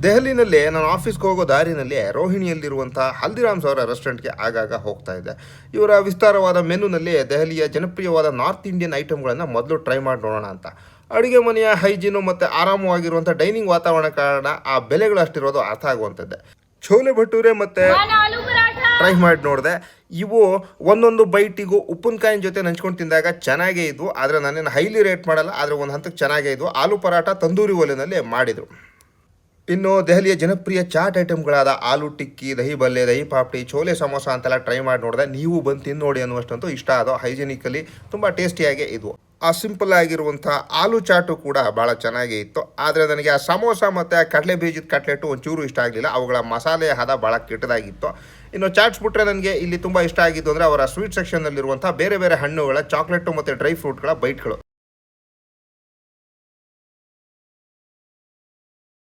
ದೆಹಲಿನಲ್ಲಿ ನಾನು ಆಫೀಸ್ಗೆ ಹೋಗೋ ದಾರಿನಲ್ಲಿ ರೋಹಿಣಿಯಲ್ಲಿರುವಂಥ ಹಲ್ದಿರಾಮ್ಸ್ ಅವರ ರೆಸ್ಟೋರೆಂಟ್ಗೆ ಆಗಾಗ ಹೋಗ್ತಾ ಇದ್ದೆ. ಇವರ ವಿಸ್ತಾರವಾದ ಮೆನುನಲ್ಲಿ ದೆಹಲಿಯ ಜನಪ್ರಿಯವಾದ ನಾರ್ತ್ ಇಂಡಿಯನ್ ಐಟಮ್ಗಳನ್ನು ಮೊದಲು ಟ್ರೈ ಮಾಡಿ ನೋಡೋಣ ಅಂತ. ಅಡುಗೆ ಮನೆಯ ಹೈಜೀನು ಮತ್ತು ಆರಾಮವಾಗಿರುವಂಥ ಡೈನಿಂಗ್ ವಾತಾವರಣ ಕಾರಣ ಆ ಬೆಲೆಗಳು ಅಷ್ಟಿರೋದು ಅರ್ಥ ಆಗುವಂಥದ್ದೇ. ಛೋಲೆ ಭಟೂರೆ ಮತ್ತು ಟ್ರೈ ಮಾಡಿ ನೋಡಿದೆ. ಇವು ಒಂದೊಂದು ಬೈಟಿಗೂ ಉಪ್ಪಿನಕಾಯಿನ ಜೊತೆ ನಂಚ್ಕೊಂಡು ತಿಂದಾಗ ಚೆನ್ನಾಗೇ ಇದ್ವು. ಆದರೆ ನಾನೇನು ಹೈಲಿ ರೇಟ್ ಮಾಡಲ್ಲ, ಆದರೆ ಒಂದು ಹಂತಕ್ಕೆ ಚೆನ್ನಾಗೇ ಇದ್ವು. ಆಲೂ ಪರಾಟ ತಂದೂರಿ ಒಲೆಯಲ್ಲಿ ಮಾಡಿದರು. ಇನ್ನು ದೆಹಲಿಯ ಜನಪ್ರಿಯ ಚಾಟ್ ಐಟಮ್ಗಳಾದ ಆಲೂ ಟಿಕ್ಕಿ, ದಹಿ ಬಲ್ಲೆ, ದಹಿ ಪಾಪ್ಡಿ, ಛೋಲೆ ಸಮೋಸ ಅಂತೆಲ್ಲ ಟ್ರೈ ಮಾಡಿ ನೋಡಿದೆ. ನೀವು ಬಂದು ತಿಂದು ನೋಡಿ ಅನ್ನುವಷ್ಟಂತೂ ಇಷ್ಟ ಆದೋ. ಹೈಜಿನಿಕಲಿ ತುಂಬ ಟೇಸ್ಟಿಯಾಗೇ ಇದ್ವು. ಆ ಸಿಂಪಲ್ ಆಗಿರುವಂಥ ಆಲೂ ಚಾಟು ಕೂಡ ಭಾಳ ಚೆನ್ನಾಗೇ ಇತ್ತು. ಆದರೆ ನನಗೆ ಆ ಸಮೋಸ ಮತ್ತು ಆ ಕಡಲೆ ಬೀಜದ ಕಟ್ಲೆಟು ಒಂಚೂರು ಇಷ್ಟ ಆಗಲಿಲ್ಲ. ಅವುಗಳ ಮಸಾಲೆ ಹದ ಭಾಳ ಕೆಟ್ಟದಾಗಿತ್ತು. ಇನ್ನು ಚಾಟ್ಸ್ ಬಿಟ್ಟರೆ ನನಗೆ ಇಲ್ಲಿ ತುಂಬ ಇಷ್ಟ ಆಗಿದ್ದು ಅಂದರೆ ಅವರ ಸ್ವೀಟ್ ಸೆಕ್ಷನ್ನಲ್ಲಿರುವಂಥ ಬೇರೆ ಬೇರೆ ಹಣ್ಣುಗಳ ಚಾಕ್ಲೇಟು ಮತ್ತು ಡ್ರೈ ಫ್ರೂಟ್ಗಳ ಬೈಟ್ಗಳು.